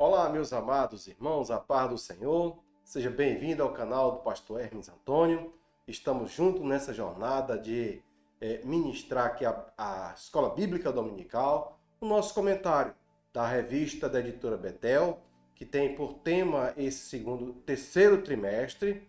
Olá, meus amados irmãos, a paz do Senhor. Seja bem-vindo ao canal do pastor Hermes Antônio. Estamos juntos nessa jornada de ministrar aqui a Escola Bíblica Dominical, o nosso comentário da revista da editora Betel, que tem por tema esse terceiro trimestre,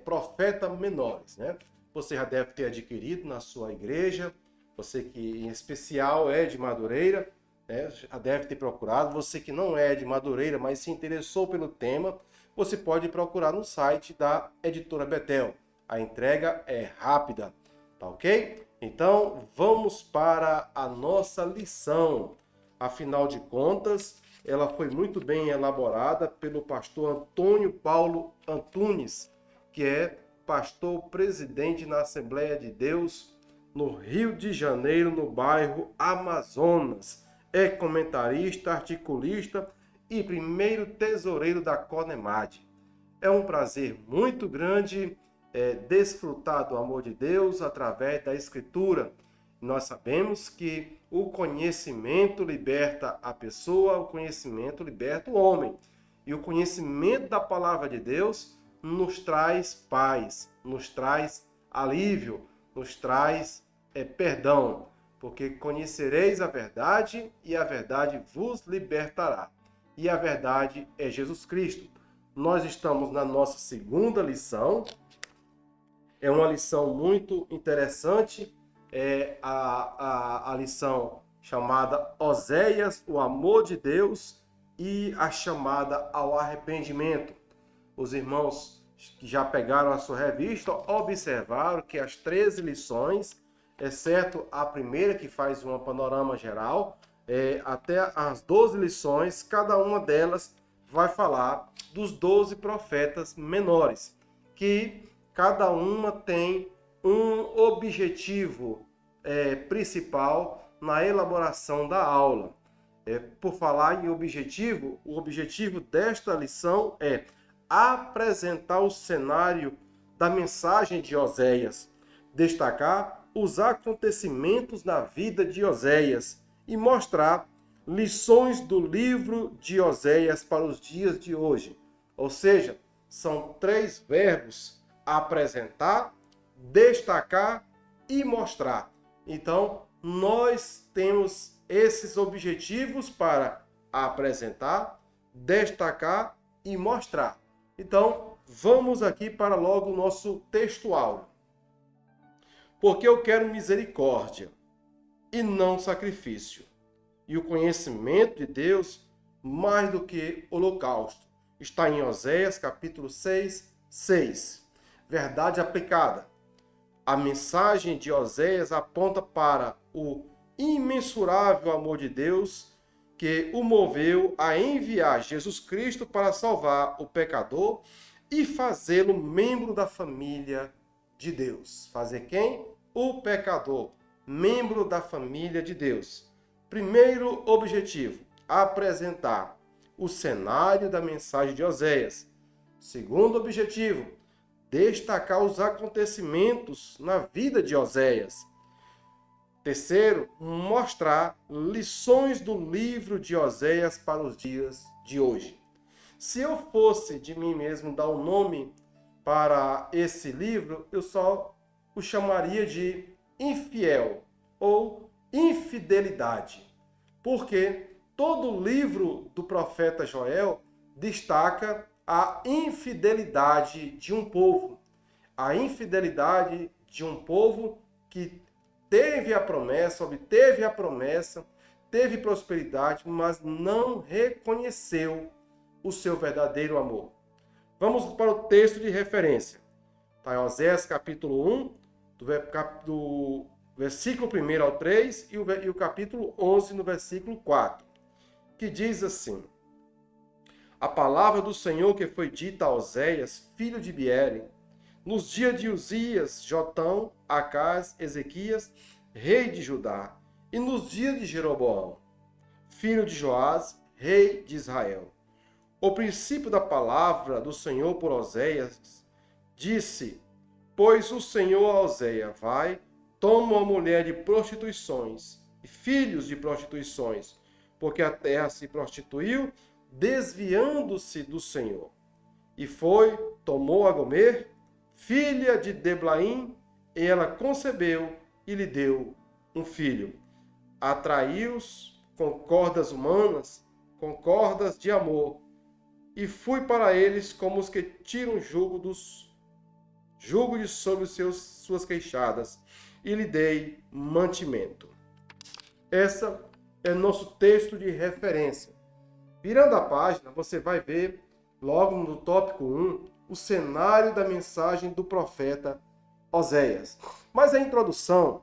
Profetas Menores, né? Você já deve ter adquirido na sua igreja, você que em especial é de Madureira, já deve ter procurado. Você que não é de Madureira, mas se interessou pelo tema, você pode procurar no site da editora Betel. A entrega é rápida, tá ok? Então, vamos para a nossa lição. Afinal de contas, ela foi muito bem elaborada pelo pastor Antônio Paulo Antunes, que é pastor presidente na Assembleia de Deus no Rio de Janeiro, no bairro Amazonas. É comentarista, articulista e primeiro tesoureiro da CONEMAD. É um prazer muito grande desfrutar do amor de Deus através da Escritura. Nós sabemos que o conhecimento liberta a pessoa, o conhecimento liberta o homem. E o conhecimento da palavra de Deus nos traz paz, nos traz alívio, nos traz perdão. Porque conhecereis a verdade e a verdade vos libertará. E a verdade é Jesus Cristo. Nós estamos na nossa segunda lição. É uma lição muito interessante. É a lição chamada Oséias, o amor de Deus e a chamada ao arrependimento. Os irmãos que já pegaram a sua revista observaram que as 13 lições, exceto a primeira, que faz um panorama geral, até as 12 lições, cada uma delas vai falar dos 12 profetas menores, que cada uma tem um objetivo principal na elaboração da aula. Por falar em objetivo, o objetivo desta lição é apresentar o cenário da mensagem de Oséias, destacar os acontecimentos na vida de Oséias e mostrar lições do livro de Oséias para os dias de hoje. Ou seja, são 3 verbos: apresentar, destacar e mostrar. Então, nós temos esses objetivos para apresentar, destacar e mostrar. Então, vamos aqui para logo o nosso textual. Porque eu quero misericórdia e não sacrifício, e o conhecimento de Deus mais do que holocausto. Está em Oséias capítulo 6, 6. Verdade aplicada. A mensagem de Oséias aponta para o imensurável amor de Deus que o moveu a enviar Jesus Cristo para salvar o pecador e fazê-lo membro da família de Deus. Fazer quem? O pecador, membro da família de Deus. Primeiro objetivo, apresentar o cenário da mensagem de Oséias. Segundo objetivo, destacar os acontecimentos na vida de Oséias. Terceiro, mostrar lições do livro de Oséias para os dias de hoje. Se eu fosse de mim mesmo dar um nome para esse livro, eu só o chamaria de infiel ou infidelidade. Porque todo livro do profeta Joel destaca a infidelidade de um povo. A infidelidade de um povo que teve a promessa, obteve a promessa, teve prosperidade, mas não reconheceu o seu verdadeiro amor. Vamos para o texto de referência. Está em Oséias capítulo 1, do versículo 1 ao 3 e o capítulo 11, no versículo 4, que diz assim: A palavra do Senhor que foi dita a Oséias, filho de Biere, nos dias de Uzias, Jotão, Acás, Ezequias, rei de Judá, e nos dias de Jeroboão, filho de Joás, rei de Israel. O princípio da palavra do Senhor por Oséias disse: Pois o Senhor a Oséias, vai, toma uma mulher de prostituições e filhos de prostituições, porque a terra se prostituiu desviando-se do Senhor. E foi, tomou a Gomer, filha de Deblaim, e ela concebeu e lhe deu um filho. Atraiu-os com cordas humanas, com cordas de amor, e fui para eles como os que tiram jugo de sobre suas queixadas, e lhe dei mantimento. Essa é nosso texto de referência. Virando a página, você vai ver, logo no tópico 1, o cenário da mensagem do profeta Oséias. Mas a introdução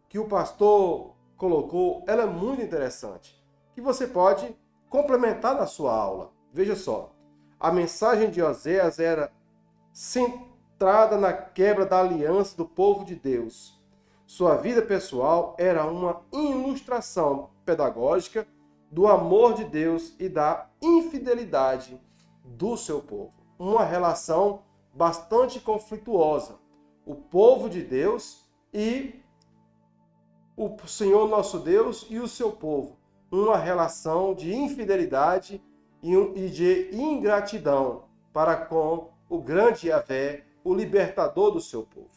que o pastor colocou, ela é muito interessante, que você pode complementar na sua aula. Veja só, a mensagem de Oséias era centrada na quebra da aliança do povo de Deus. Sua vida pessoal era uma ilustração pedagógica do amor de Deus e da infidelidade do seu povo. Uma relação bastante conflituosa. O povo de Deus e o Senhor nosso Deus e o seu povo. Uma relação de infidelidade e de ingratidão para com o grande Yahvé, o libertador do seu povo.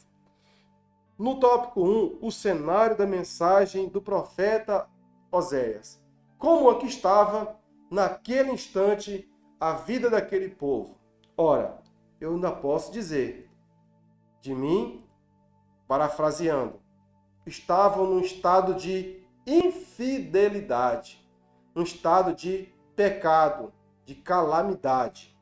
No tópico 1, o cenário da mensagem do profeta Oséias. Como aqui estava, naquele instante, a vida daquele povo? Ora, eu ainda posso dizer, de mim, parafraseando, estavam num estado de infidelidade, um estado de pecado, de calamidade.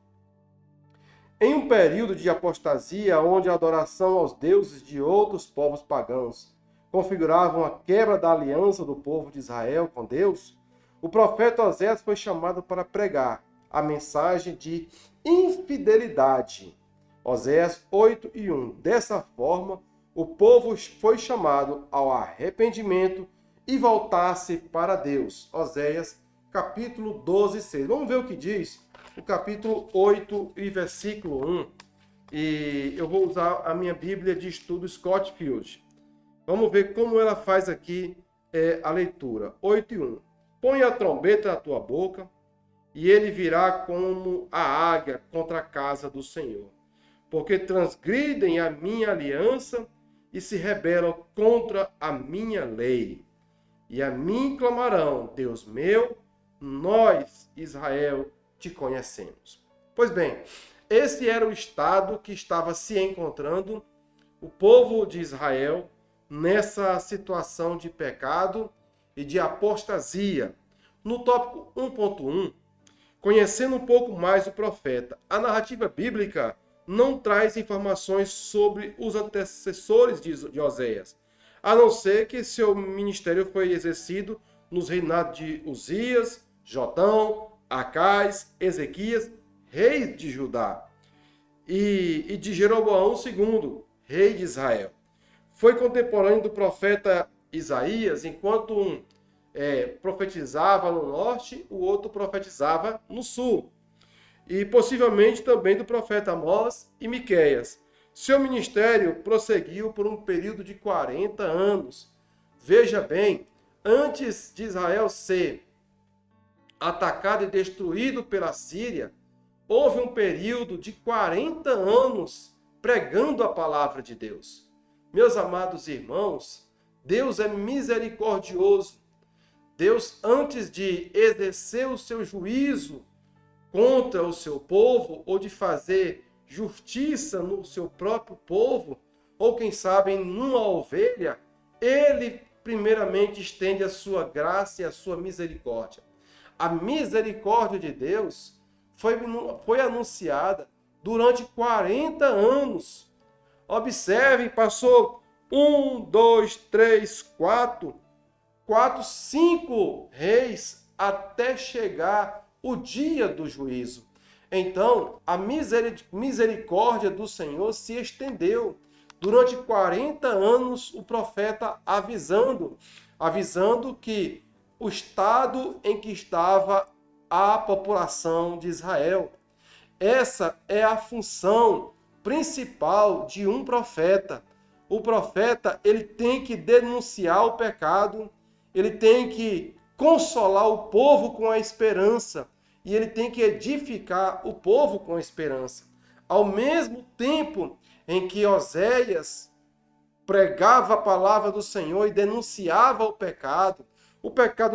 Em um período de apostasia, onde a adoração aos deuses de outros povos pagãos configuravam a quebra da aliança do povo de Israel com Deus, o profeta Oséias foi chamado para pregar a mensagem de infidelidade. Oséias 8:1. Dessa forma, o povo foi chamado ao arrependimento e voltar-se para Deus. Oséias, capítulo 12:6. Vamos ver o que diz o capítulo 8 e versículo 1. E eu vou usar a minha Bíblia de estudo Scofield. Vamos ver como ela faz aqui a leitura. 8:1. Põe a trombeta na tua boca, e ele virá como a águia contra a casa do Senhor. Porque transgridem a minha aliança e se rebelam contra a minha lei. E a mim clamarão, Deus meu, nós, Israel, te conhecemos. Pois bem, esse era o estado que estava se encontrando o povo de Israel nessa situação de pecado e de apostasia. No tópico 1.1, conhecendo um pouco mais o profeta, a narrativa bíblica não traz informações sobre os antecessores de Oséias, a não ser que seu ministério foi exercido nos reinados de Uzias, Jotão, Acais, Ezequias, reis de Judá, e de Jeroboão II, rei de Israel. Foi contemporâneo do profeta Isaías, enquanto um profetizava no norte, o outro profetizava no sul. E possivelmente também do profeta Amós e Miqueias. Seu ministério prosseguiu por um período de 40 anos. Veja bem, antes de Israel ser atacado e destruído pela Síria, houve um período de 40 anos pregando a palavra de Deus. Meus amados irmãos, Deus é misericordioso. Deus, antes de exercer o seu juízo contra o seu povo, ou de fazer justiça no seu próprio povo, ou quem sabe em uma ovelha, ele primeiramente estende a sua graça e a sua misericórdia. A misericórdia de Deus foi anunciada durante 40 anos. Observem, passou 5 reis até chegar o dia do juízo. Então, a misericórdia do Senhor se estendeu. Durante 40 anos, o profeta avisando que o estado em que estava a população de Israel. Essa é a função principal de um profeta. O profeta, ele tem que denunciar o pecado, ele tem que consolar o povo com a esperança. E ele tem que edificar o povo com a esperança. Ao mesmo tempo em que Oséias pregava a palavra do Senhor e denunciava o pecado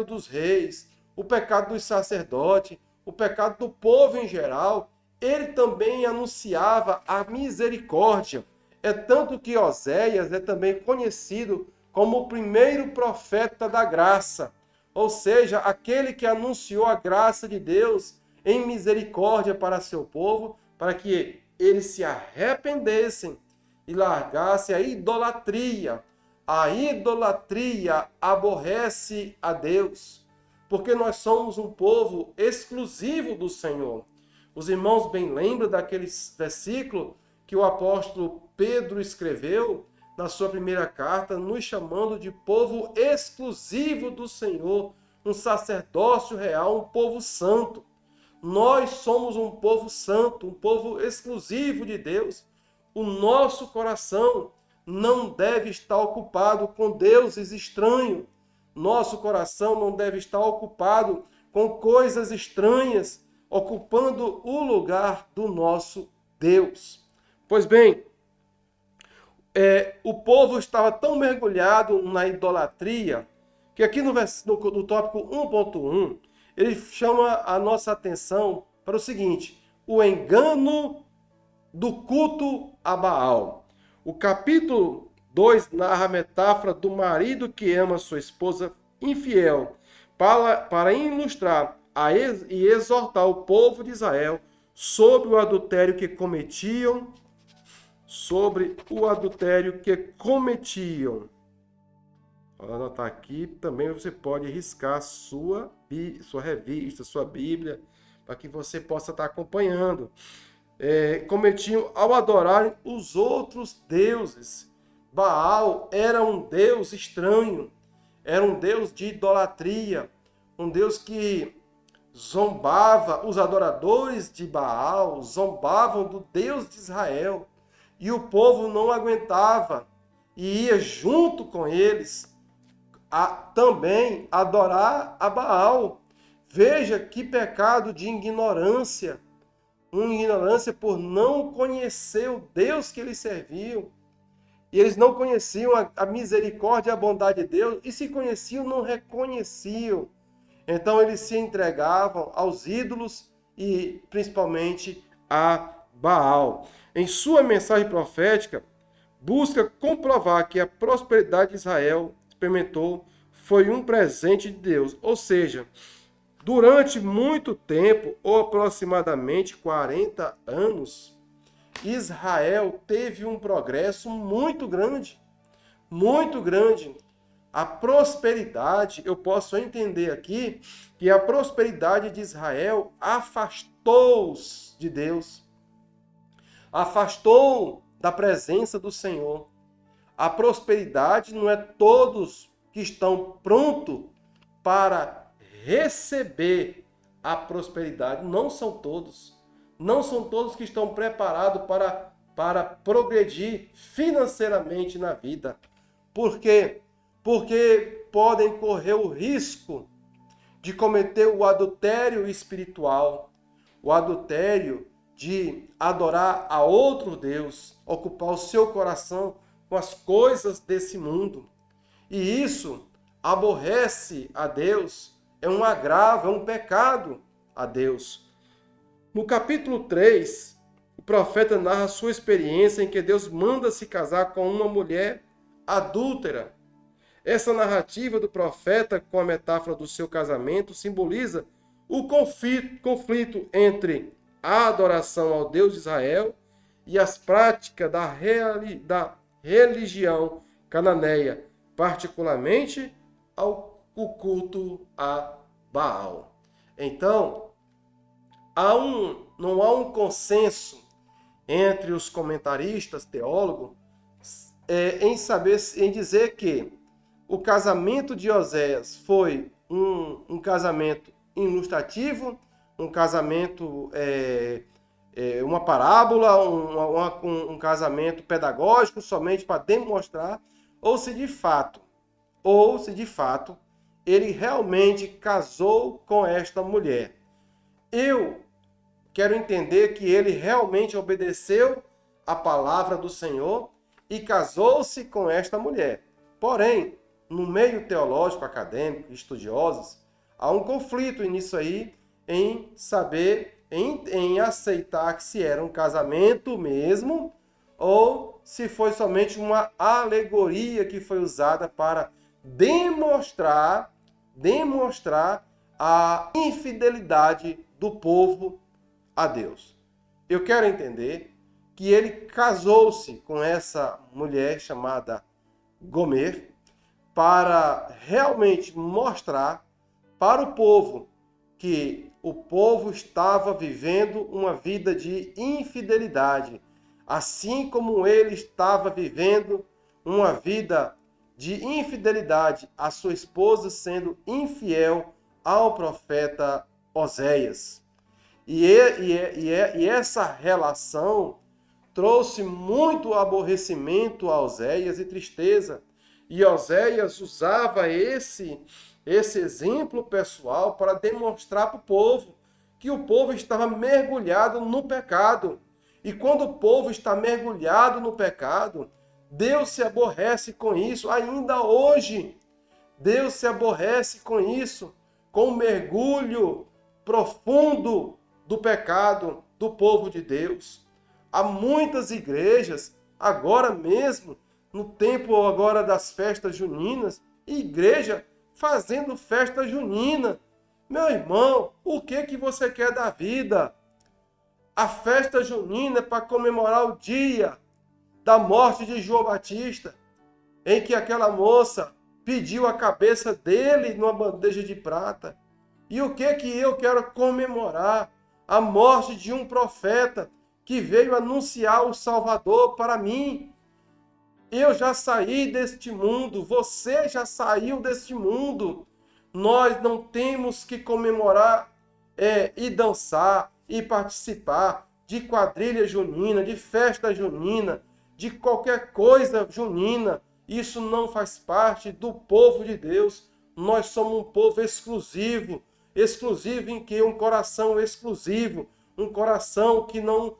dos reis, o pecado dos sacerdotes, o pecado do povo em geral, ele também anunciava a misericórdia. É tanto que Oséias é também conhecido como o primeiro profeta da graça, ou seja, aquele que anunciou a graça de Deus em misericórdia para seu povo, para que eles se arrependessem e largassem a idolatria. A idolatria aborrece a Deus, porque nós somos um povo exclusivo do Senhor. Os irmãos bem lembram daquele versículo que o apóstolo Pedro escreveu na sua primeira carta, nos chamando de povo exclusivo do Senhor, um sacerdócio real, um povo santo. Nós somos um povo santo, um povo exclusivo de Deus. O nosso coração não deve estar ocupado com deuses estranhos. Nosso coração não deve estar ocupado com coisas estranhas, ocupando o lugar do nosso Deus. Pois bem, o povo estava tão mergulhado na idolatria que aqui no tópico 1.1, ele chama a nossa atenção para o seguinte: o engano do culto a Baal. O capítulo 2 narra a metáfora do marido que ama sua esposa infiel para ilustrar e exortar o povo de Israel sobre o adultério que cometiam. Vou anotar aqui, também você pode riscar sua revista, sua Bíblia, para que você possa estar acompanhando. Cometiam ao adorarem os outros deuses. Baal era um deus estranho, era um deus de idolatria, um deus que zombava, os adoradores de Baal zombavam do Deus de Israel, e o povo não aguentava e ia junto com eles também adorar a Baal. Veja que pecado de ignorância, uma ignorância por não conhecer o Deus que eles serviam. E eles não conheciam a misericórdia e a bondade de Deus, e se conheciam, não reconheciam. Então eles se entregavam aos ídolos e principalmente a Baal. Em sua mensagem profética, busca comprovar que a prosperidade de Israel experimentou foi um presente de Deus. Ou seja, durante muito tempo, ou aproximadamente 40 anos, Israel teve um progresso muito grande. Muito grande. A prosperidade, eu posso entender aqui que a prosperidade de Israel afastou-os de Deus. Afastou da presença do Senhor. A prosperidade não é todos que estão prontos para receber a prosperidade. Não são todos. Não são todos que estão preparados para progredir financeiramente na vida. Por quê? Porque podem correr o risco de cometer o adultério espiritual, o adultério de adorar a outro Deus, ocupar o seu coração com as coisas desse mundo. E isso aborrece a Deus, é um agravo, é um pecado a Deus. No capítulo 3, o profeta narra sua experiência em que Deus manda se casar com uma mulher adúltera. Essa narrativa do profeta, com a metáfora do seu casamento, simboliza o conflito entre a adoração ao Deus de Israel e as práticas da religião cananeia, particularmente o culto a Baal. Então, não há um consenso entre os comentaristas, teólogos, em dizer que o casamento de Oséias foi um casamento ilustrativo, um casamento, uma parábola, um casamento pedagógico somente para demonstrar, ou se de fato ele realmente casou com esta mulher. Eu quero entender que ele realmente obedeceu a palavra do Senhor e casou-se com esta mulher. Porém, no meio teológico, acadêmico, estudiosos, há um conflito nisso aí, em saber, em aceitar que se era um casamento mesmo, ou se foi somente uma alegoria que foi usada para demonstrar a infidelidade do povo a Deus. Eu quero entender que ele casou-se com essa mulher chamada Gomer para realmente mostrar para o povo que o povo estava vivendo uma vida de infidelidade, assim como ele estava vivendo uma vida de infidelidade, a sua esposa sendo infiel ao profeta Oséias. E essa relação trouxe muito aborrecimento a Oséias e tristeza. E Oséias usava esse exemplo pessoal para demonstrar para o povo que o povo estava mergulhado no pecado. E quando o povo está mergulhado no pecado, Deus se aborrece com isso. Ainda hoje, Deus se aborrece com isso, com o mergulho profundo do pecado do povo de Deus. Há muitas igrejas, agora mesmo, no tempo agora das festas juninas, igreja fazendo festa junina. Meu irmão, o que você quer da vida? A festa junina é para comemorar o dia da morte de João Batista, em que aquela moça pediu a cabeça dele numa bandeja de prata. E o que eu quero comemorar? A morte de um profeta que veio anunciar o Salvador para mim. Eu já saí deste mundo, você já saiu deste mundo. Nós não temos que comemorar e dançar e participar de quadrilha junina, de festa junina, de qualquer coisa junina. Isso não faz parte do povo de Deus. Nós somos um povo exclusivo em que um coração exclusivo, um coração que não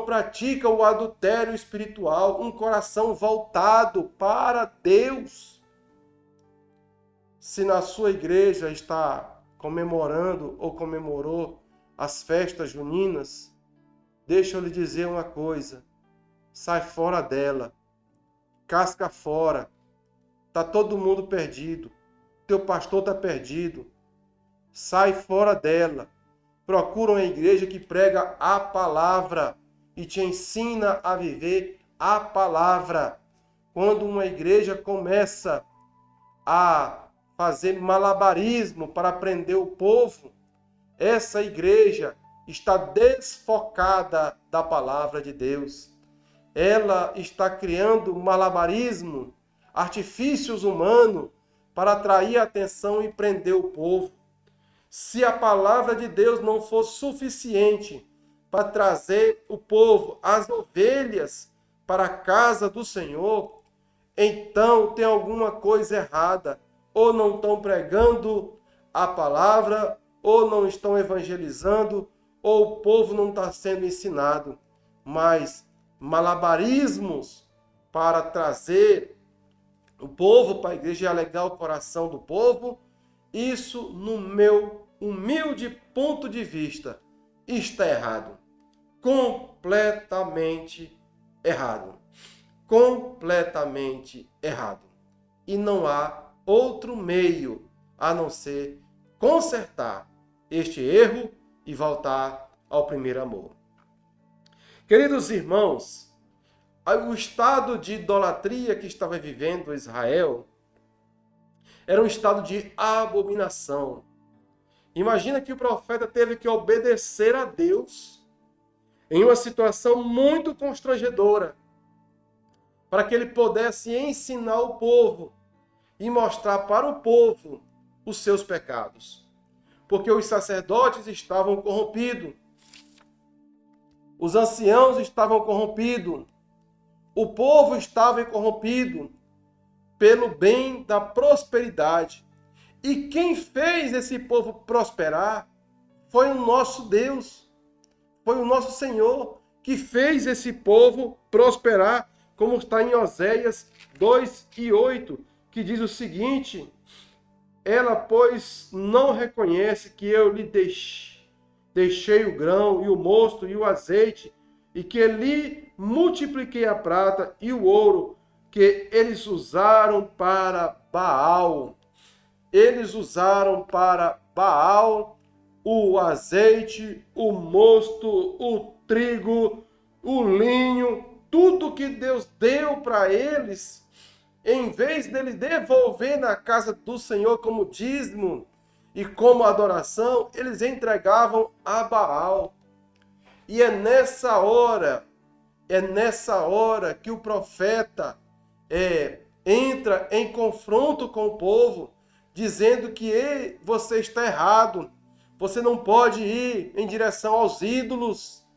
pratica o adultério espiritual, um coração voltado para Deus. Se na sua igreja está comemorando ou comemorou as festas juninas, deixa eu lhe dizer uma coisa, sai fora dela, casca fora, está todo mundo perdido, teu pastor está perdido, sai fora dela, procura uma igreja que prega a palavra e te ensina a viver a palavra. Quando uma igreja começa a fazer malabarismo para prender o povo, essa igreja está desfocada da palavra de Deus. Ela está criando malabarismo, artifícios humanos para atrair a atenção e prender o povo. Se a palavra de Deus não for suficiente para trazer o povo, as ovelhas, para a casa do Senhor, então tem alguma coisa errada. Ou não estão pregando a palavra, ou não estão evangelizando, ou o povo não está sendo ensinado. Mas malabarismos para trazer o povo para a igreja e alegrar o coração do povo, isso, no meu humilde ponto de vista, está errado. Completamente errado. Completamente errado. E não há outro meio a não ser consertar este erro e voltar ao primeiro amor. Queridos irmãos, o estado de idolatria que estava vivendo Israel era um estado de abominação. Imagina que o profeta teve que obedecer a Deus em uma situação muito constrangedora, para que ele pudesse ensinar o povo e mostrar para o povo os seus pecados. Porque os sacerdotes estavam corrompidos, os anciãos estavam corrompidos, o povo estava corrompido pelo bem da prosperidade. E quem fez esse povo prosperar foi o nosso Deus, foi o nosso Senhor que fez esse povo prosperar, como está em Oséias 2:8, que diz o seguinte: ela, pois, não reconhece que eu lhe deixei o grão e o mosto e o azeite, e que lhe multipliquei a prata e o ouro, que eles usaram para Baal. Eles usaram para Baal o azeite, o mosto, o trigo, o linho, tudo que Deus deu para eles, em vez deles devolver na casa do Senhor como dízimo e como adoração, eles entregavam a Baal. E é nessa hora que o profeta entra em confronto com o povo, dizendo que você está errado, você não pode ir em direção aos ídolos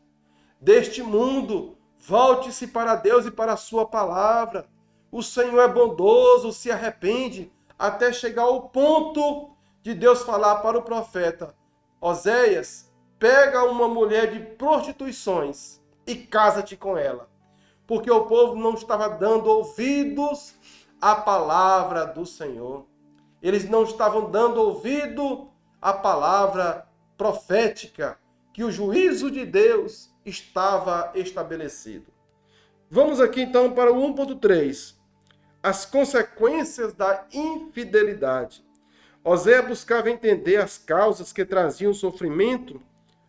deste mundo, volte-se para Deus e para a sua palavra. O Senhor é bondoso, se arrepende, até chegar ao ponto de Deus falar para o profeta: Oséias, pega uma mulher de prostituições e casa-te com ela. Porque o povo não estava dando ouvidos à palavra do Senhor. Eles não estavam dando ouvido à palavra profética, que o juízo de Deus estava estabelecido. Vamos aqui então para o 1.3. As consequências da infidelidade. Oséias buscava entender as causas que traziam sofrimento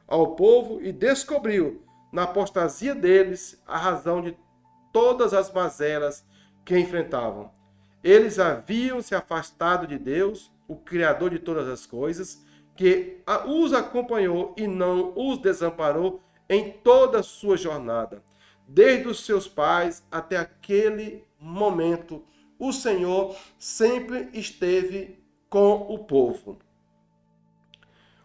ao povo e descobriu na apostasia deles a razão de todas as mazelas que enfrentavam. Eles haviam se afastado de Deus, o Criador de todas as coisas, que os acompanhou e não os desamparou em toda a sua jornada. Desde os seus pais até aquele momento, o Senhor sempre esteve com o povo.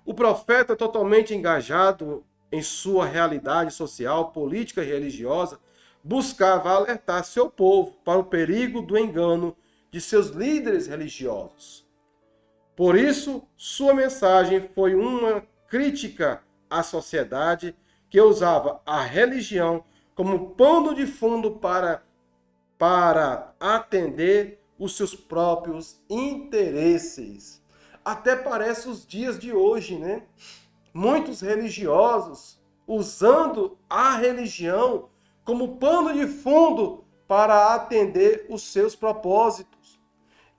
O profeta, totalmente engajado em sua realidade social, política e religiosa, buscava alertar seu povo para o perigo do engano de seus líderes religiosos. Por isso, sua mensagem foi uma crítica à sociedade que usava a religião como pano de fundo para atender os seus próprios interesses. Até parece os dias de hoje, né? Muitos religiosos usando a religião como pano de fundo para atender os seus propósitos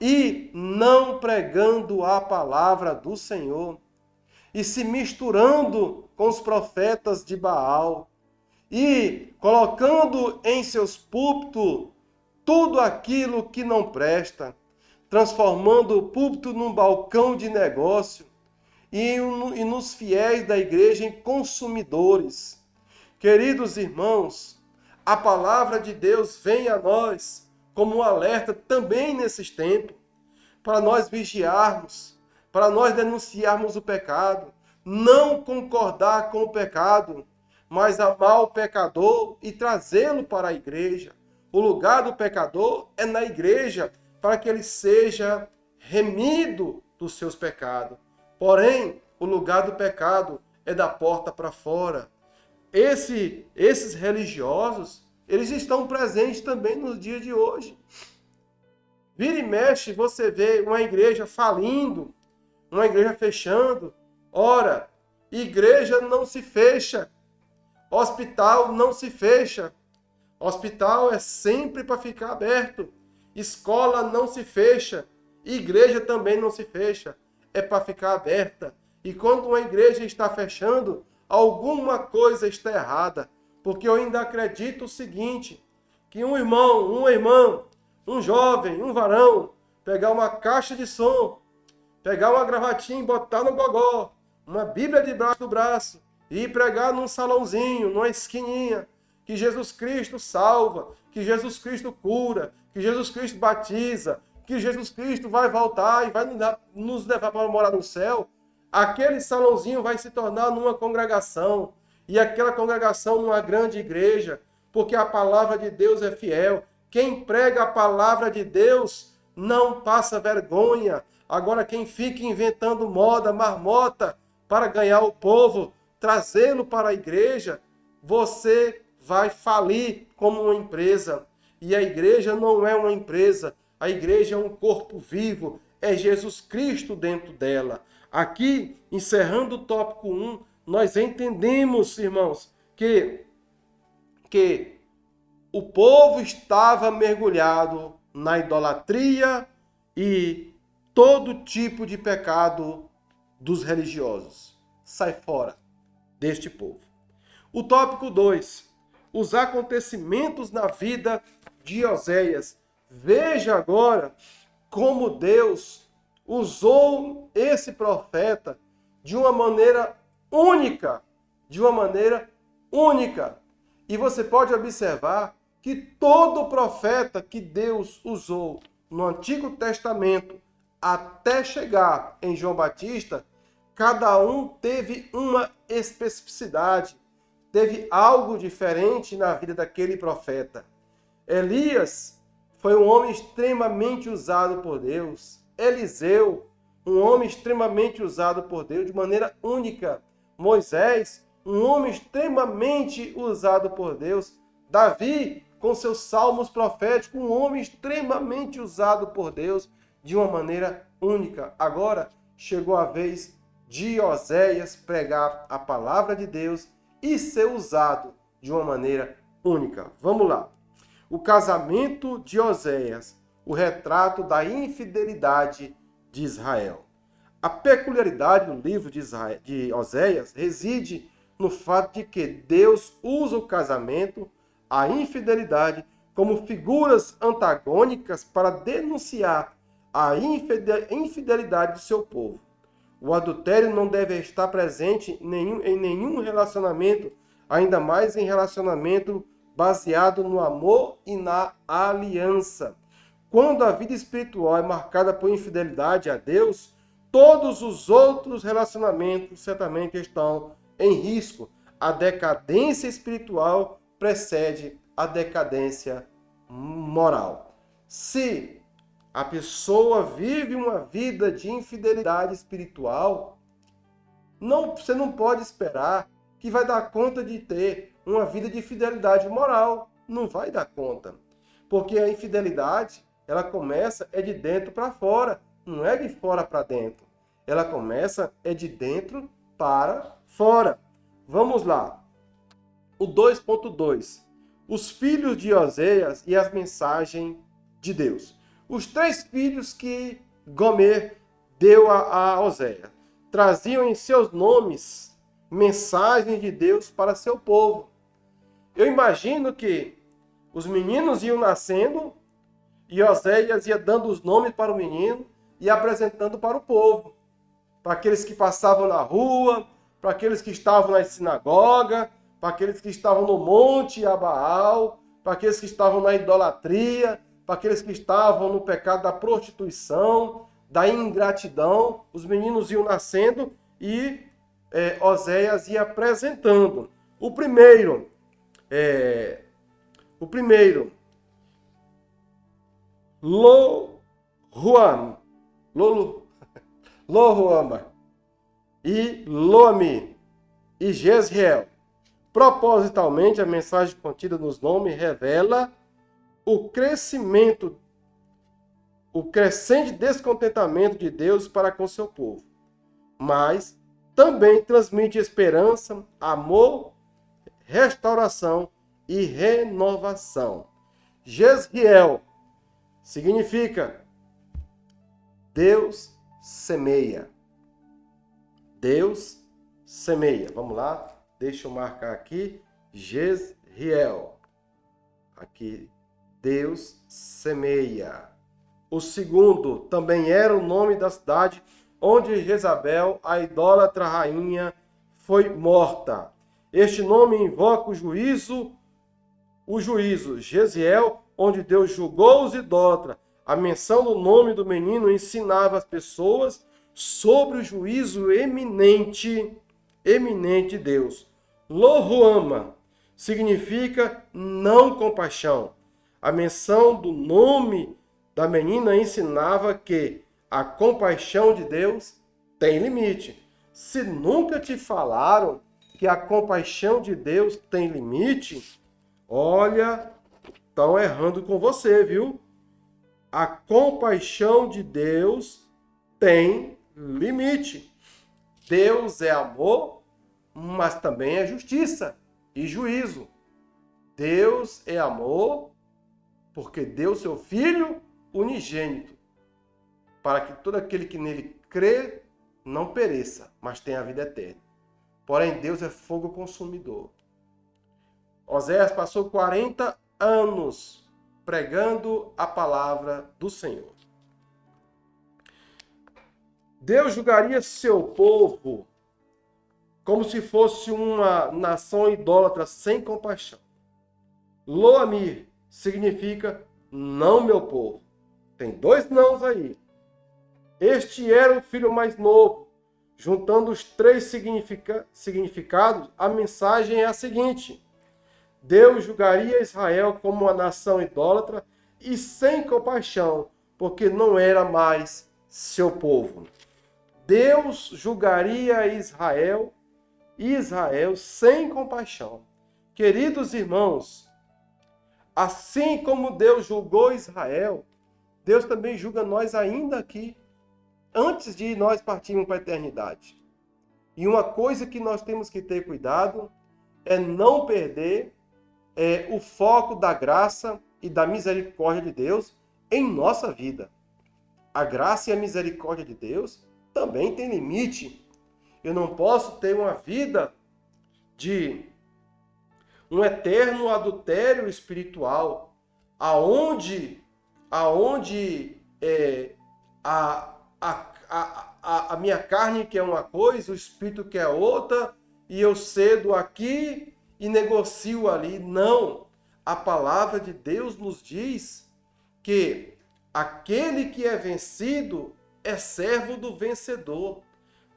e não pregando a palavra do Senhor e se misturando com os profetas de Baal e colocando em seus púlpitos tudo aquilo que não presta, transformando o púlpito num balcão de negócio e nos fiéis da igreja em consumidores. Queridos irmãos, a palavra de Deus vem a nós como um alerta também nesses tempos, para nós vigiarmos, para nós denunciarmos o pecado, não concordar com o pecado, mas amar o pecador e trazê-lo para a igreja. O lugar do pecador é na igreja, para que ele seja remido dos seus pecados. Porém, o lugar do pecado é da porta para fora. Esses religiosos, eles estão presentes também nos dias de hoje. Vira e mexe, você vê uma igreja falindo, uma igreja fechando. Ora, igreja não se fecha, hospital não se fecha. Hospital é sempre para ficar aberto. Escola não se fecha, igreja também não se fecha, é para ficar aberta. E quando uma igreja está fechando, alguma coisa está errada, porque eu ainda acredito o seguinte, que um irmão, uma irmã, um jovem, um varão, pegar uma caixa de som, pegar uma gravatinha e botar no gogó, uma Bíblia debaixo do braço, e ir pregar num salãozinho, numa esquininha, que Jesus Cristo salva, que Jesus Cristo cura, que Jesus Cristo batiza, que Jesus Cristo vai voltar e vai nos levar para morar no céu, aquele salãozinho vai se tornar numa congregação, e aquela congregação numa grande igreja, porque a palavra de Deus é fiel. Quem prega a palavra de Deus não passa vergonha. Agora, quem fica inventando moda, marmota, para ganhar o povo, trazê-lo para a igreja, você vai falir como uma empresa. E a igreja não é uma empresa, a igreja é um corpo vivo, é Jesus Cristo dentro dela. Aqui, encerrando o tópico 1, nós entendemos, irmãos, que o povo estava mergulhado na idolatria e todo tipo de pecado dos religiosos. Sai fora deste povo. O tópico 2. Os acontecimentos na vida de Oséias. Veja agora como Deus usou esse profeta de uma maneira única. De uma maneira única. E você pode observar que todo profeta que Deus usou no Antigo Testamento até chegar em João Batista, cada um teve uma especificidade, teve algo diferente na vida daquele profeta. Elias foi um homem extremamente usado por Deus. Eliseu, um homem extremamente usado por Deus de maneira única. Moisés, um homem extremamente usado por Deus. Davi, com seus salmos proféticos, um homem extremamente usado por Deus de uma maneira única. Agora chegou a vez de Oséias pregar a palavra de Deus e ser usado de uma maneira única. Vamos lá. O casamento de Oséias, o retrato da infidelidade de Israel. A peculiaridade do livro de Oséias reside no fato de que Deus usa o casamento, a infidelidade, como figuras antagônicas para denunciar a infidelidade do seu povo. O adultério não deve estar presente em nenhum relacionamento, ainda mais em relacionamento baseado no amor e na aliança. Quando a vida espiritual é marcada por infidelidade a Deus, todos os outros relacionamentos certamente estão em risco. A decadência espiritual precede a decadência moral. Se a pessoa vive uma vida de infidelidade espiritual, você não pode esperar que vai dar conta de ter uma vida de fidelidade moral. Não vai dar conta. Porque a infidelidade, ela começa de dentro para fora, não é de fora para dentro. Ela começa de dentro para fora. Vamos lá. O 2.2. Os filhos de Oséias e as mensagens de Deus. Os 3 filhos que Gomer deu a Oséias traziam em seus nomes mensagens de Deus para seu povo. Eu imagino que os meninos iam nascendo e Oséias ia dando os nomes para o menino e apresentando para o povo. Para aqueles que passavam na rua, para aqueles que estavam na sinagoga, para aqueles que estavam no monte Abaal, para aqueles que estavam na idolatria, para aqueles que estavam no pecado da prostituição, da ingratidão. Os meninos iam nascendo e Oséias ia apresentando. O primeiro, Lohuama e Loami e Jezreel. Propositalmente, a mensagem contida nos nomes revela o crescente descontentamento de Deus para com seu povo, mas também transmite esperança, amor, restauração e renovação. Jezreel significa Deus semeia. Deus semeia. Vamos lá, deixa eu marcar aqui. Jezreel. Aqui, Deus semeia. O segundo também era o nome da cidade onde Jezabel, a idólatra rainha, foi morta. Este nome invoca o juízo, Jeziel, onde Deus julgou os idólatras. A menção do nome do menino ensinava as pessoas sobre o juízo eminente de Deus. Lohuama significa não compaixão. A menção do nome da menina ensinava que A compaixão de Deus tem limite. Se nunca te falaram que a compaixão de Deus tem limite, olha, estão errando com você, viu? A compaixão de Deus tem limite. Deus é amor, mas também é justiça e juízo. Deus é amor porque deu seu Filho unigênito, para que todo aquele que nele crê não pereça, mas tenha a vida eterna. Porém, Deus é fogo consumidor. Oséias passou 40 anos pregando a palavra do Senhor. Deus julgaria seu povo como se fosse uma nação idólatra sem compaixão. Lo-Ammi significa não meu povo. Tem 2 nãos aí. Este era o filho mais novo. Juntando os 3 significados, a mensagem é a seguinte: Deus julgaria Israel como uma nação idólatra e sem compaixão, porque não era mais seu povo. Deus julgaria Israel sem compaixão. Queridos irmãos, assim como Deus julgou Israel, Deus também julga nós ainda aqui, antes de nós partirmos para a eternidade. E uma coisa que nós temos que ter cuidado é não perder o foco da graça e da misericórdia de Deus em nossa vida. A graça e a misericórdia de Deus também tem limite. Eu não posso ter uma vida de um eterno adultério espiritual, aonde a minha carne quer uma coisa, o espírito quer outra, e eu cedo aqui e negocio ali. Não. A palavra de Deus nos diz que aquele que é vencido é servo do vencedor.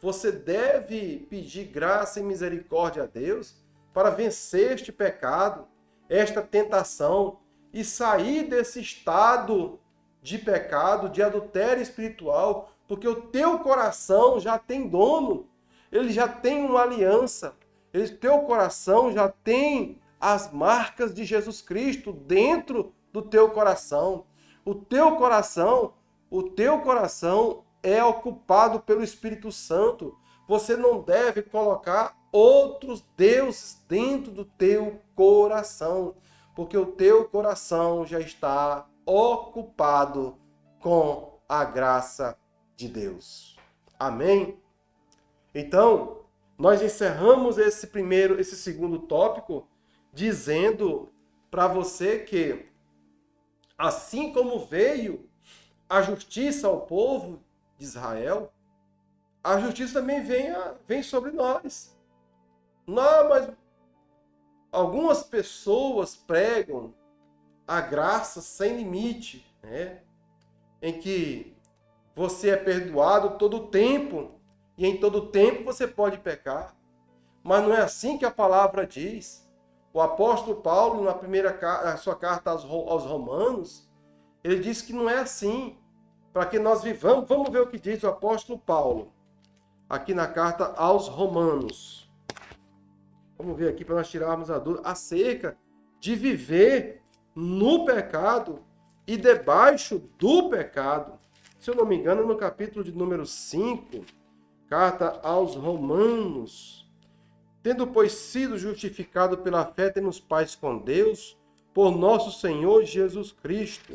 Você deve pedir graça e misericórdia a Deus para vencer este pecado, esta tentação, e sair desse estado de pecado, de adultério espiritual, porque o teu coração já tem dono, ele já tem uma aliança, o teu coração já tem as marcas de Jesus Cristo dentro do teu coração. O teu coração é ocupado pelo Espírito Santo. Você não deve colocar outros deuses dentro do teu coração, porque o teu coração já está ocupado com a graça de Deus. Amém? Então, nós encerramos esse segundo tópico dizendo para você que, assim como veio a justiça ao povo de Israel, a justiça também vem sobre nós. Não, mas algumas pessoas pregam a graça sem limite, né? Em que você é perdoado todo o tempo, e em todo o tempo você pode pecar. Mas não é assim que a palavra diz. O apóstolo Paulo, na sua carta aos Romanos, ele diz que não é assim. Para que nós vivamos, vamos ver o que diz o apóstolo Paulo, aqui na carta aos Romanos. Vamos ver aqui para nós tirarmos a dúvida acerca de viver no pecado e debaixo do pecado. Se eu não me engano, no capítulo de número 5, carta aos Romanos. Tendo, pois, sido justificado pela fé, temos paz com Deus, por nosso Senhor Jesus Cristo.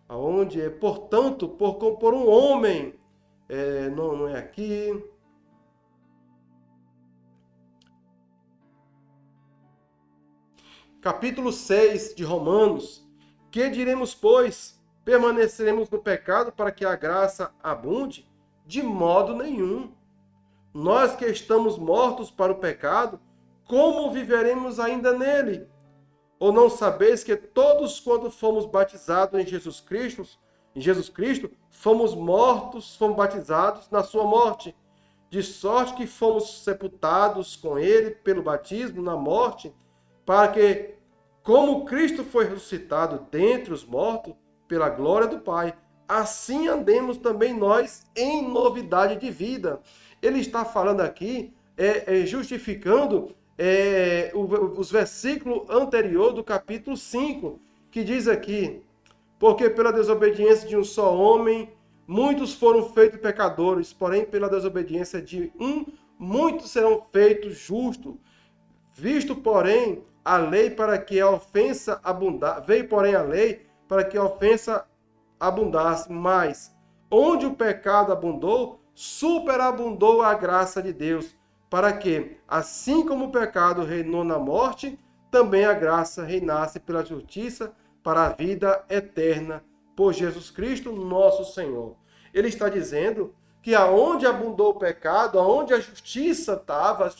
Aonde, portanto, por um homem, não é aqui. Capítulo 6 de Romanos. Que diremos, pois? Permaneceremos no pecado para que a graça abunde? De modo nenhum. Nós que estamos mortos para o pecado, como viveremos ainda nele? Ou não sabeis que todos, quando fomos batizados em Jesus Cristo, fomos batizados na sua morte, de sorte que fomos sepultados com ele pelo batismo na morte, para que, como Cristo foi ressuscitado dentre os mortos, pela glória do Pai, assim andemos também nós em novidade de vida. Ele está falando aqui, justificando os versículos anteriores do capítulo 5, que diz aqui: porque pela desobediência de um só homem, muitos foram feitos pecadores, porém pela desobediência de um, muitos serão feitos justos. Visto, porém, a lei para que a ofensa abundasse, veio, porém, a lei para que a ofensa abundasse, mas onde o pecado abundou, superabundou a graça de Deus, para que, assim como o pecado reinou na morte, também a graça reinasse pela justiça para a vida eterna, por Jesus Cristo, nosso Senhor. Ele está dizendo que aonde abundou o pecado, aonde a justiça estava,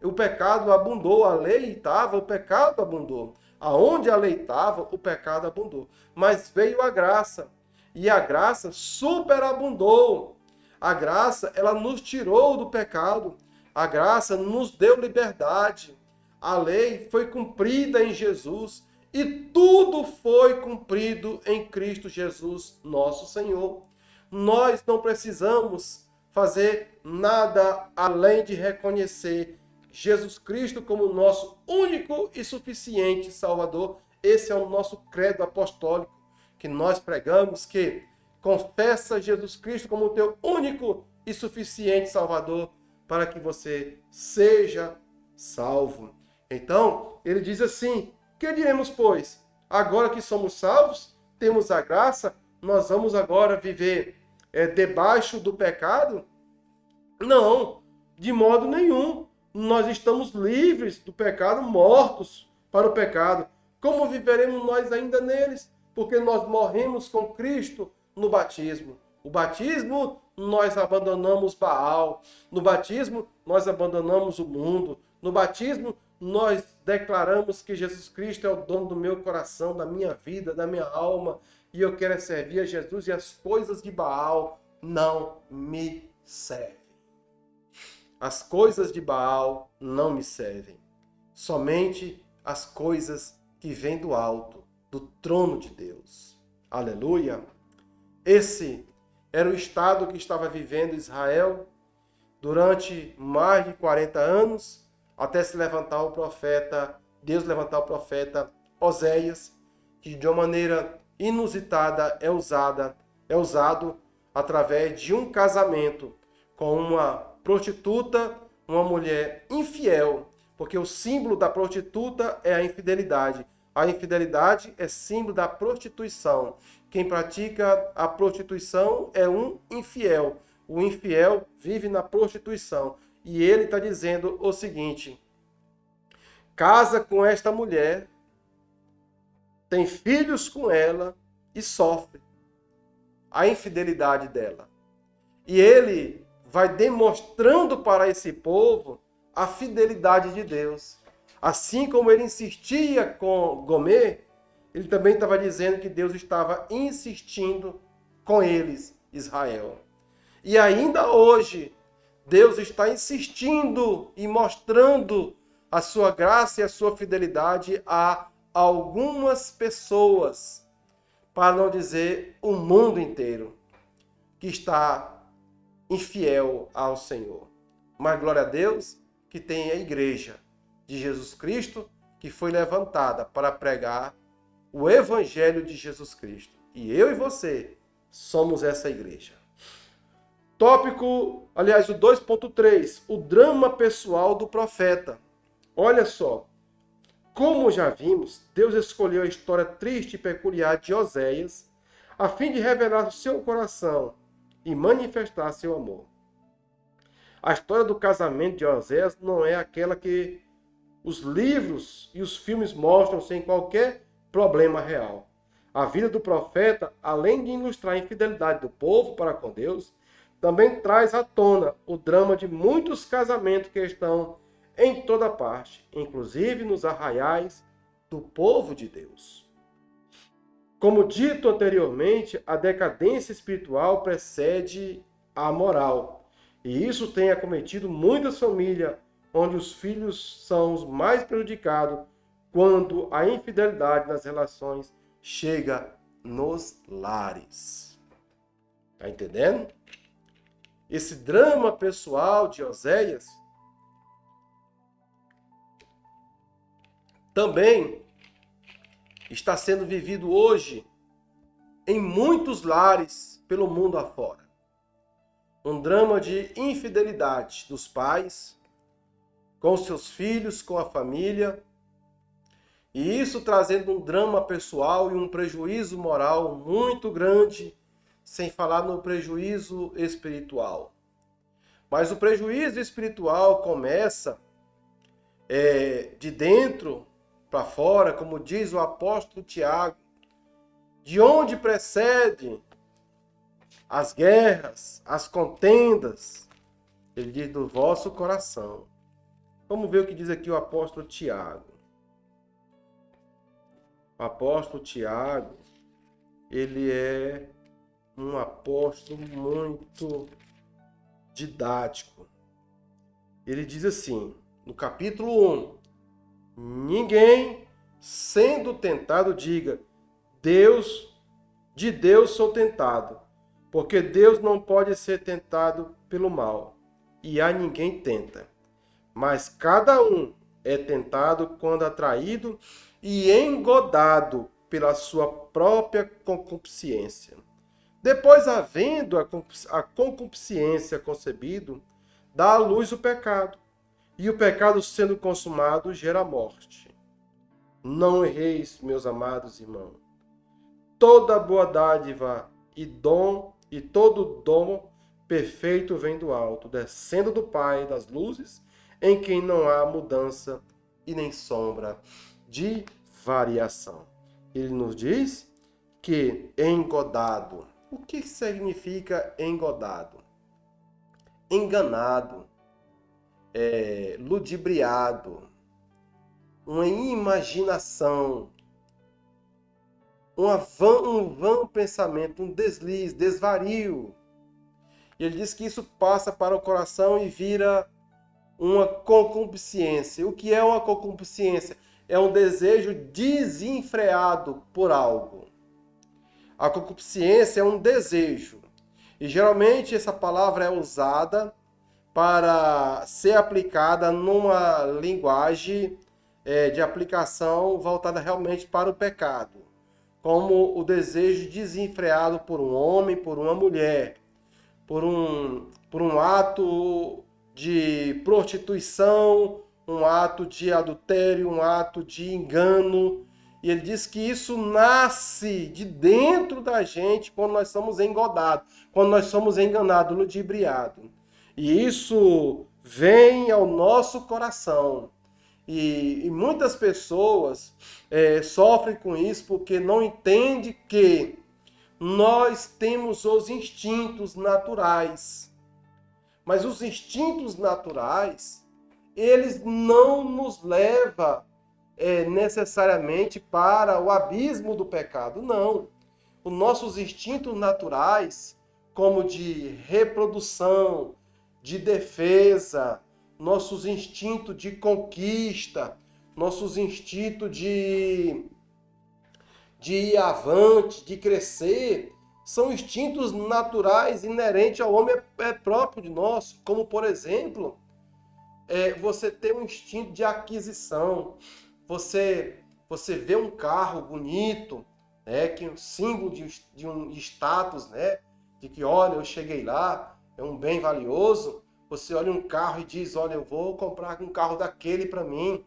o pecado abundou, a lei estava, o pecado abundou. Aonde a lei estava, o pecado abundou. Mas veio a graça, e a graça superabundou. A graça, ela nos tirou do pecado. A graça nos deu liberdade. A lei foi cumprida em Jesus e tudo foi cumprido em Cristo Jesus, nosso Senhor. Nós não precisamos fazer nada além de reconhecer Jesus Cristo como nosso único e suficiente Salvador. Esse é o nosso credo apostólico que nós pregamos, que confessa Jesus Cristo como o teu único e suficiente Salvador para que você seja salvo. Então, ele diz assim: que diremos, pois? Agora que somos salvos, temos a graça, nós vamos agora viver debaixo do pecado? Não, de modo nenhum. Nós estamos livres do pecado, mortos para o pecado. Como viveremos nós ainda neles? Porque nós morremos com Cristo no batismo. O batismo, nós abandonamos Baal. No batismo, nós abandonamos o mundo. No batismo, nós declaramos que Jesus Cristo é o dono do meu coração, da minha vida, da minha alma, e eu quero servir a Jesus, e as coisas de Baal não me servem. As coisas de Baal não me servem. Somente as coisas que vêm do alto, do trono de Deus. Aleluia! Esse era o estado que estava vivendo Israel durante mais de 40 anos, até se levantar o profeta, Deus levantar o profeta Oséias, que de uma maneira inusitada é usado através de um casamento com uma prostituta, uma mulher infiel, porque o símbolo da prostituta é a infidelidade. A infidelidade é símbolo da prostituição. Quem pratica a prostituição é um infiel. O infiel vive na prostituição. E ele está dizendo o seguinte: casa com esta mulher, tem filhos com ela e sofre a infidelidade dela. E ele vai demonstrando para esse povo a fidelidade de Deus. Assim como ele insistia com Gomer, ele também estava dizendo que Deus estava insistindo com eles, Israel. E ainda hoje, Deus está insistindo e mostrando a sua graça e a sua fidelidade a algumas pessoas, para não dizer o mundo inteiro, que está infiel ao Senhor. Mas glória a Deus que tem a igreja de Jesus Cristo, que foi levantada para pregar o evangelho de Jesus Cristo. E eu e você somos essa igreja. Tópico, aliás, o 2.3, o drama pessoal do profeta. Olha só, como já vimos, Deus escolheu a história triste e peculiar de Oséias, a fim de revelar o seu coração e manifestar seu amor. A história do casamento de Oséias não é aquela que os livros e os filmes mostram sem qualquer problema real. A vida do profeta, além de ilustrar a infidelidade do povo para com Deus, também traz à tona o drama de muitos casamentos que estão em toda parte, inclusive nos arraiais do povo de Deus. Como dito anteriormente, a decadência espiritual precede a moral, e isso tem acometido muitas famílias, onde os filhos são os mais prejudicados quando a infidelidade nas relações chega nos lares. Tá entendendo? Esse drama pessoal de Oséias também está sendo vivido hoje em muitos lares pelo mundo afora. Um drama de infidelidade dos pais com seus filhos, com a família, e isso trazendo um drama pessoal e um prejuízo moral muito grande, sem falar no prejuízo espiritual. Mas o prejuízo espiritual começa de dentro para fora, como diz o apóstolo Tiago, de onde precede as guerras, as contendas, ele diz do vosso coração. Vamos ver o que diz aqui o apóstolo Tiago. O apóstolo Tiago, ele é um apóstolo muito didático. Ele diz assim, no capítulo 1, ninguém sendo tentado diga, de Deus sou tentado, porque Deus não pode ser tentado pelo mal, e a ninguém tenta. Mas cada um é tentado quando atraído e engodado pela sua própria concupiscência. Depois, havendo a concupiscência concebido, dá à luz o pecado. E o pecado, sendo consumado, gera morte. Não erreis, meus amados irmãos. Toda boa dádiva e todo dom perfeito vem do alto, descendo do Pai das luzes, em quem não há mudança e nem sombra de variação. Ele nos diz que engodado. O que significa engodado? Enganado, ludibriado, uma imaginação, um vão pensamento, um deslize, desvario. E ele diz que isso passa para o coração e vira uma concupiscência. O que é uma concupiscência? É um desejo desenfreado por algo. A concupiscência é um desejo. E geralmente essa palavra é usada para ser aplicada numa linguagem de aplicação voltada realmente para o pecado. Como o desejo desenfreado por um homem, por uma mulher, por um ato de prostituição, um ato de adultério, um ato de engano. E ele diz que isso nasce de dentro da gente quando nós somos engodados, quando nós somos enganados, ludibriados. E isso vem ao nosso coração. E muitas pessoas sofrem com isso porque não entendem que nós temos os instintos naturais. Mas os instintos naturais, eles não nos levam necessariamente para o abismo do pecado. Não. Os nossos instintos naturais, como de reprodução, de defesa, nossos instintos de conquista, nossos instintos de ir avante, de crescer, são instintos naturais inerentes ao homem, é próprio de nós. Como, por exemplo, você ter um instinto de aquisição. Você vê um carro bonito, né, que é um símbolo de um status, né, de que, olha, eu cheguei lá, é um bem valioso. Você olha um carro e diz, olha, eu vou comprar um carro daquele para mim.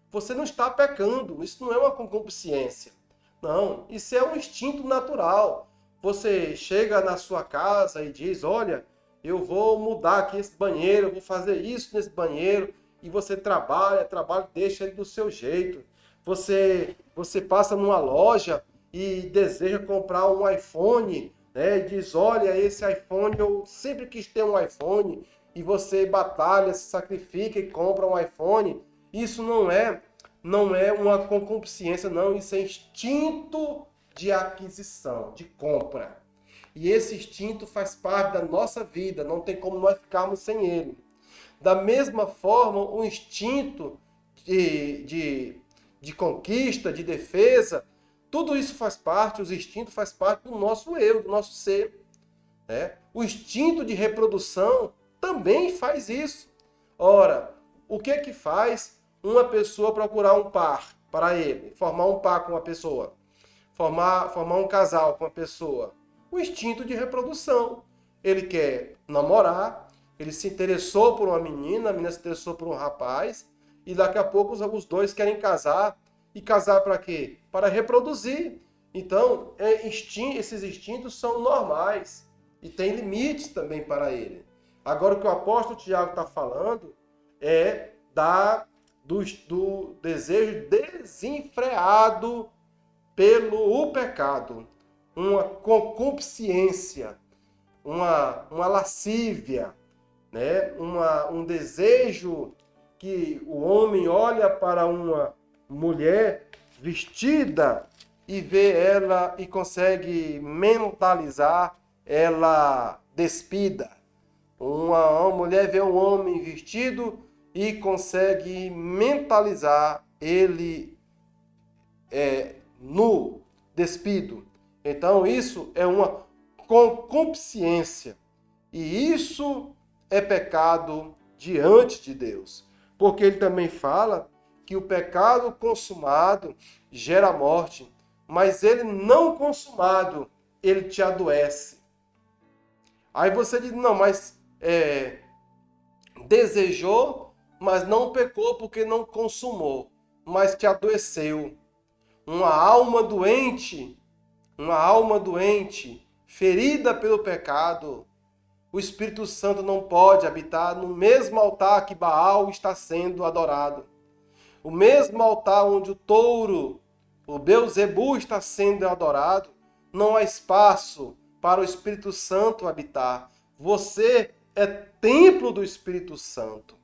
Você não está pecando, isso não é uma concupiscência. Não, isso é um instinto natural. Você chega na sua casa e diz, olha, eu vou mudar aqui esse banheiro, eu vou fazer isso nesse banheiro, e você trabalha, deixa ele do seu jeito. Você passa numa loja e deseja comprar um iPhone, né? E diz, olha, esse iPhone, eu sempre quis ter um iPhone, e você batalha, se sacrifica e compra um iPhone. Isso não é uma concupiscência, não, isso é instinto de aquisição, de compra. E esse instinto faz parte da nossa vida, não tem como nós ficarmos sem ele. Da mesma forma, o instinto de conquista, de defesa, tudo isso faz parte, os instintos faz parte do nosso eu, do nosso ser. né? O instinto de reprodução também faz isso. Ora, o que é que faz uma pessoa procurar um par para ele? Formar um par com uma pessoa. Formar um casal com uma pessoa. O instinto de reprodução. Ele quer namorar, ele se interessou por uma menina, a menina se interessou por um rapaz, e daqui a pouco os dois querem casar. E casar para quê? Para reproduzir. Então, esses instintos são normais e tem limites também para ele. Agora, o que o apóstolo Tiago está falando é do desejo desenfreado pelo pecado, uma concupiscência, uma lascívia, né? Um desejo que o homem olha para uma mulher vestida e vê ela e consegue mentalizar ela despida. Uma mulher vê um homem vestido e consegue mentalizar ele nu, despido. Então isso é uma concupiscência. E isso é pecado diante de Deus. Porque ele também fala que o pecado consumado gera morte, mas ele não consumado, ele te adoece. Aí você diz, não, mas desejou, mas não pecou porque não consumou, mas te adoeceu. Uma alma doente, ferida pelo pecado, o Espírito Santo não pode habitar no mesmo altar que Baal está sendo adorado. O mesmo altar onde o touro, o Beuzebu, está sendo adorado, não há espaço para o Espírito Santo habitar. Você é templo do Espírito Santo.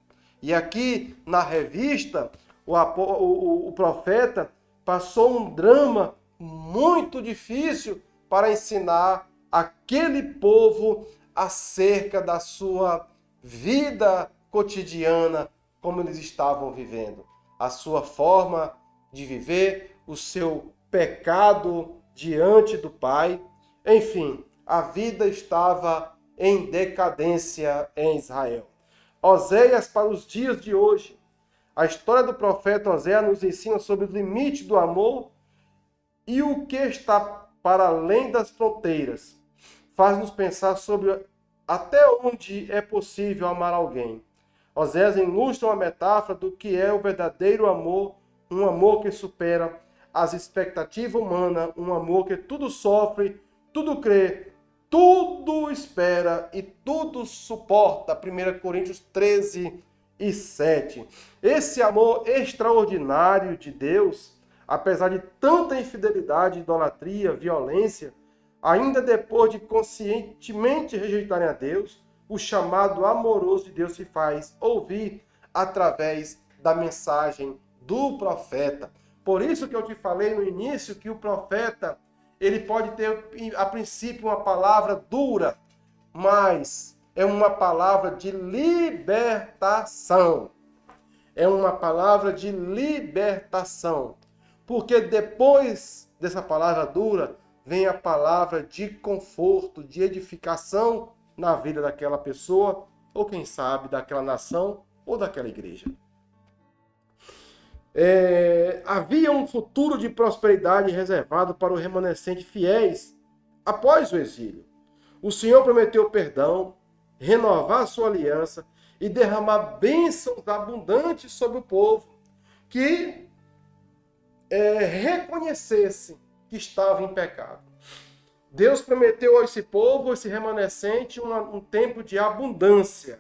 E aqui na revista, o profeta passou um drama muito difícil para ensinar aquele povo acerca da sua vida cotidiana, como eles estavam vivendo. A sua forma de viver, o seu pecado diante do Pai. Enfim, a vida estava em decadência em Israel. Oséias para os dias de hoje. A história do profeta Oséias nos ensina sobre o limite do amor e o que está para além das fronteiras. Faz-nos pensar sobre até onde é possível amar alguém. Oséias ilustra uma metáfora do que é o verdadeiro amor, um amor que supera as expectativas humanas, um amor que tudo sofre, tudo crê, tudo espera e tudo suporta. 1 Coríntios 13:7. Esse amor extraordinário de Deus, apesar de tanta infidelidade, idolatria, violência, ainda depois de conscientemente rejeitarem a Deus, o chamado amoroso de Deus se faz ouvir através da mensagem do profeta. Por isso que eu te falei no início que o profeta, ele pode ter, a princípio, uma palavra dura, mas é uma palavra de libertação. É uma palavra de libertação. Porque depois dessa palavra dura, vem a palavra de conforto, de edificação na vida daquela pessoa, ou quem sabe, daquela nação, ou daquela igreja. Havia um futuro de prosperidade reservado para o remanescente fiéis após o exílio. O Senhor prometeu perdão, renovar sua aliança e derramar bênçãos abundantes sobre o povo que reconhecesse que estava em pecado. Deus prometeu a esse povo, esse remanescente, um tempo de abundância.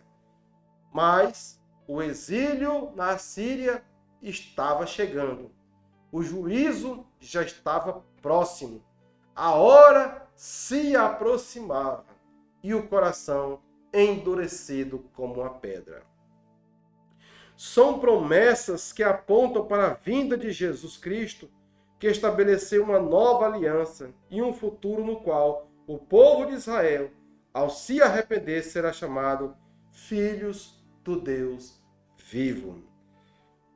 Mas o exílio na Assíria estava chegando. O juízo já estava próximo. A hora se aproximava e o coração endurecido como uma pedra. São promessas que apontam para a vinda de Jesus Cristo, que estabeleceu uma nova aliança e um futuro no qual o povo de Israel, ao se arrepender, será chamado filhos do Deus vivo.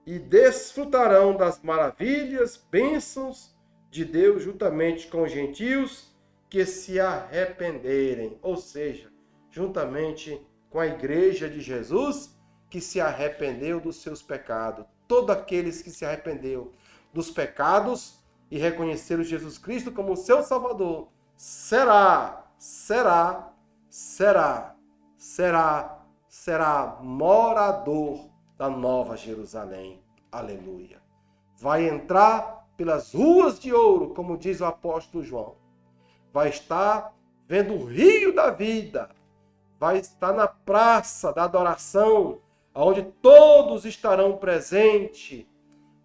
E desfrutarão das maravilhas, bênçãos de Deus juntamente com os gentios que se arrependerem, ou seja, juntamente com a igreja de Jesus, que se arrependeu dos seus pecados. Todos aqueles que se arrependeu dos pecados e reconheceram Jesus Cristo como seu Salvador, será morador da Nova Jerusalém. Aleluia. Vai entrar pelas ruas de ouro, como diz o apóstolo João. Vai estar vendo o rio da vida. Vai estar na praça da adoração, onde todos estarão presentes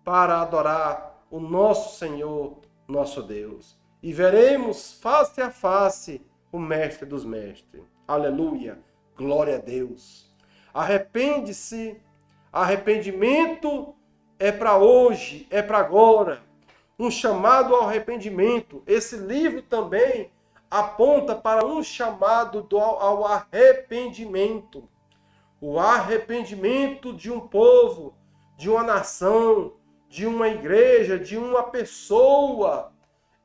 para adorar o nosso Senhor, nosso Deus. E veremos face a face o Mestre dos Mestres. Aleluia. Glória a Deus. Arrepende-se. Arrependimento é para hoje, é para agora. Um chamado ao arrependimento. Esse livro também aponta para um chamado ao arrependimento. O arrependimento de um povo, de uma nação, de uma igreja, de uma pessoa,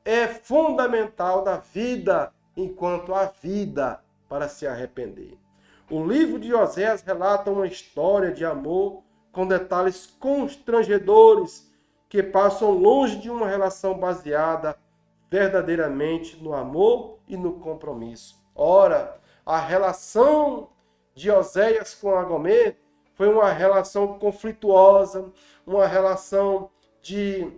é fundamental na vida, enquanto há vida para se arrepender. O livro de Oséias relata uma história de amor com detalhes constrangedores que passam longe de uma relação baseada verdadeiramente no amor e no compromisso. Ora, a relação de Oséias com a Gomer foi uma relação conflituosa, uma relação de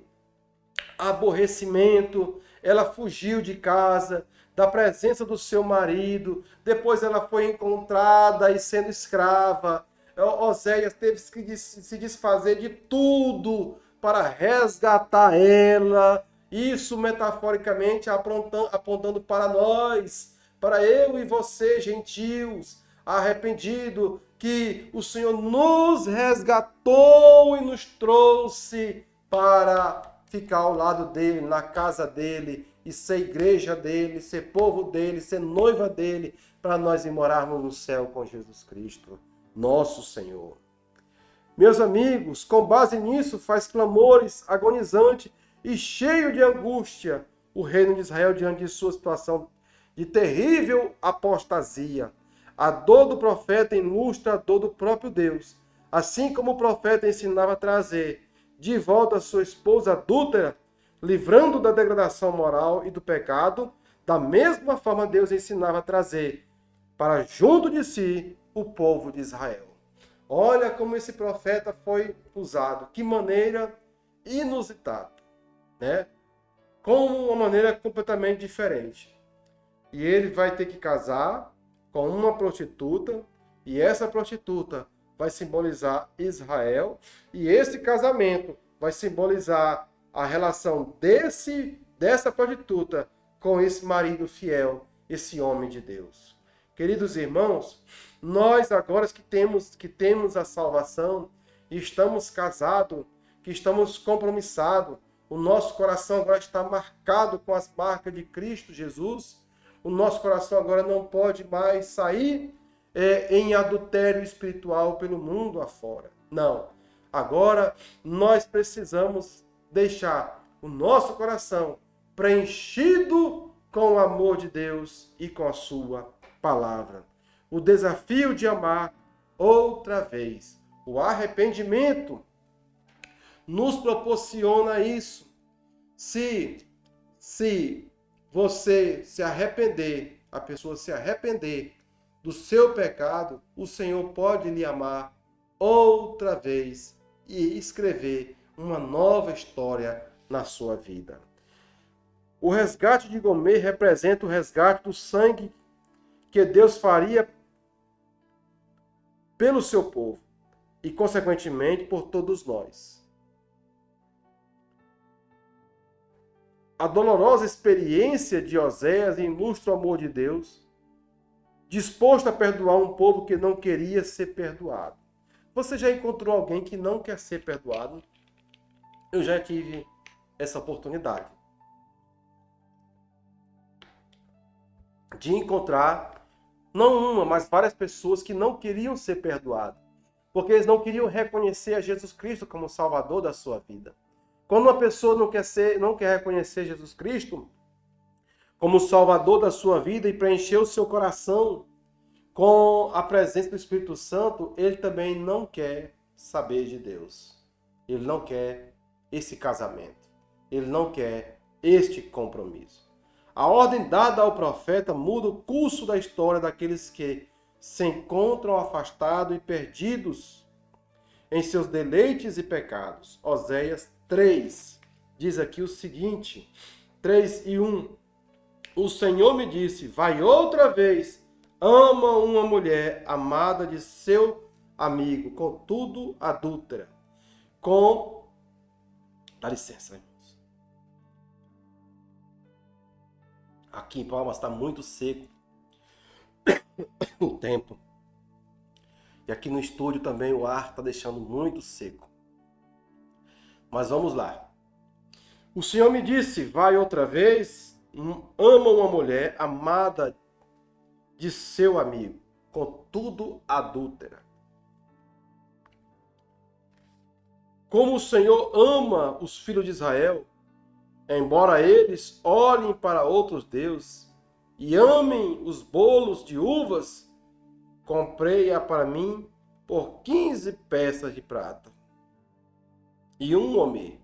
aborrecimento. Ela fugiu de casa, da presença do seu marido, depois ela foi encontrada e sendo escrava. Oséias teve que se desfazer de tudo para resgatar ela. Isso metaforicamente apontando para nós, para eu e você, gentios, arrependido, que o Senhor nos resgatou e nos trouxe para ficar ao lado dele, na casa dele, e ser igreja dele, ser povo dele, ser noiva dele, para nós ir morarmos no céu com Jesus Cristo, nosso Senhor. Meus amigos, com base nisso, faz clamores agonizantes e cheio de angústia o reino de Israel diante de sua situação de terrível apostasia. A dor do profeta ilustra a dor do próprio Deus. Assim como o profeta ensinava a trazer de volta a sua esposa adúltera, livrando da degradação moral e do pecado, da mesma forma Deus ensinava a trazer para junto de si o povo de Israel. Olha como esse profeta foi usado, que maneira inusitada, né? Com uma maneira completamente diferente. E ele vai ter que casar com uma prostituta, e essa prostituta vai simbolizar Israel, e esse casamento vai simbolizar a relação dessa prostituta com esse marido fiel, esse homem de Deus. Queridos irmãos, nós agora que temos a salvação, e estamos casados, que estamos compromissados, o nosso coração agora está marcado com as marcas de Cristo Jesus, o nosso coração agora não pode mais sair em adultério espiritual pelo mundo afora. Não. Agora nós precisamos deixar o nosso coração preenchido com o amor de Deus e com a sua palavra. O desafio de amar outra vez. O arrependimento nos proporciona isso. Se você se arrepender, a pessoa se arrepender do seu pecado, o Senhor pode lhe amar outra vez e escrever uma nova história na sua vida. O resgate de Gomer representa o resgate do sangue que Deus faria pelo seu povo e, consequentemente, por todos nós. A dolorosa experiência de Oséias ilustra o amor de Deus, disposto a perdoar um povo que não queria ser perdoado. Você já encontrou alguém que não quer ser perdoado? Eu já tive essa oportunidade de encontrar, não uma, mas várias pessoas que não queriam ser perdoadas, porque eles não queriam reconhecer a Jesus Cristo como Salvador da sua vida. Quando uma pessoa não quer reconhecer Jesus Cristo, como Salvador da sua vida e preencher o seu coração com a presença do Espírito Santo, ele também não quer saber de Deus. Ele não quer esse casamento. Ele não quer este compromisso. A ordem dada ao profeta muda o curso da história daqueles que se encontram afastados e perdidos em seus deleites e pecados. Oséias 3 diz aqui o seguinte, 3:1. O Senhor me disse, vai outra vez, ama uma mulher amada de seu amigo, contudo adúltera. Dá licença, irmãos. Aqui em Palmas está muito seco o tempo. E aqui no estúdio também o ar está deixando muito seco. Mas vamos lá. O Senhor me disse, vai outra vez, ama uma mulher amada de seu amigo, contudo adúltera. Como o Senhor ama os filhos de Israel, embora eles olhem para outros deuses e amem os bolos de uvas, comprei-a para mim por 15 peças de prata, e um homê,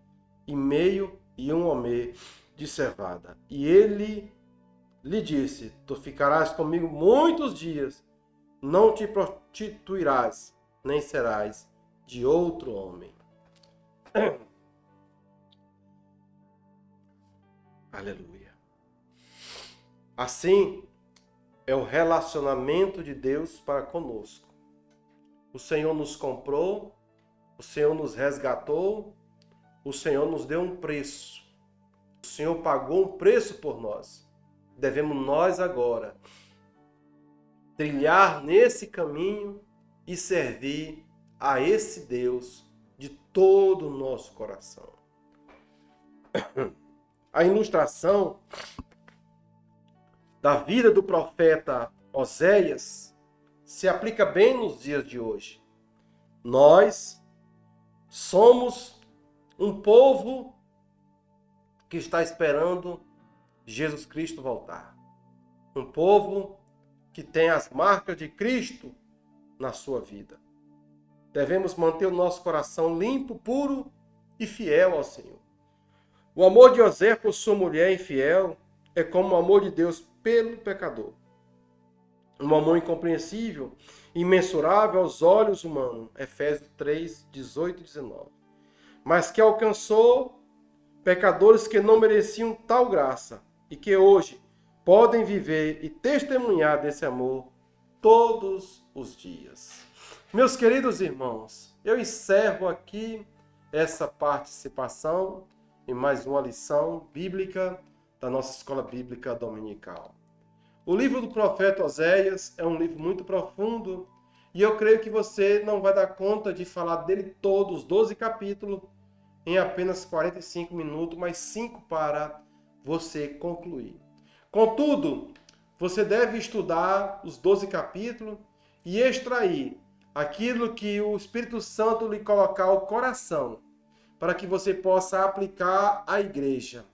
e meio, e um homê de cevada. E ele lhe disse, tu ficarás comigo muitos dias, não te prostituirás, nem serás de outro homem. Aleluia. Assim é o relacionamento de Deus para conosco. O Senhor nos comprou, o Senhor nos resgatou, o Senhor nos deu um preço. O Senhor pagou um preço por nós. Devemos nós agora trilhar nesse caminho e servir a esse Deus de todo o nosso coração. A ilustração da vida do profeta Oséias se aplica bem nos dias de hoje. Nós somos um povo que está esperando Jesus Cristo voltar. Um povo que tem as marcas de Cristo na sua vida. Devemos manter o nosso coração limpo, puro e fiel ao Senhor. O amor de Oséias por sua mulher infiel é como o amor de Deus pelo pecador. Um amor incompreensível, imensurável aos olhos humanos. Efésios 3, 18 e 19. Mas que alcançou pecadores que não mereciam tal graça e que hoje podem viver e testemunhar desse amor todos os dias. Meus queridos irmãos, eu encerro aqui essa participação em mais uma lição bíblica da nossa Escola Bíblica Dominical. O livro do profeta Oséias é um livro muito profundo e eu creio que você não vai dar conta de falar dele todos, os 12 capítulos, em apenas 45 minutos, mais 5 para você concluir. Contudo, você deve estudar os 12 capítulos e extrair aquilo que o Espírito Santo lhe colocar ao coração, para que você possa aplicar à igreja,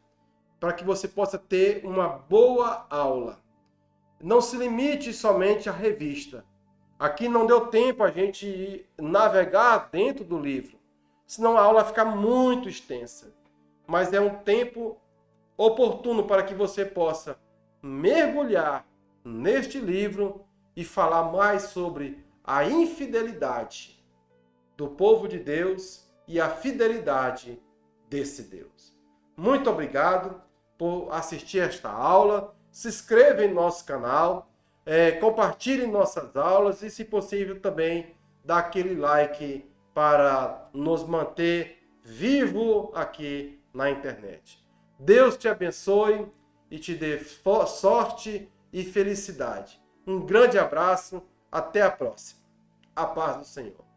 para que você possa ter uma boa aula. Não se limite somente à revista. Aqui não deu tempo a gente navegar dentro do livro, senão a aula fica muito extensa. Mas é um tempo oportuno para que você possa mergulhar neste livro e falar mais sobre a infidelidade do povo de Deus e a fidelidade desse Deus. Muito obrigado por assistir esta aula. Se inscreva em nosso canal, compartilhe nossas aulas e, se possível, também dá aquele like para nos manter vivo aqui na internet. Deus te abençoe e te dê sorte e felicidade. Um grande abraço, até a próxima. A paz do Senhor.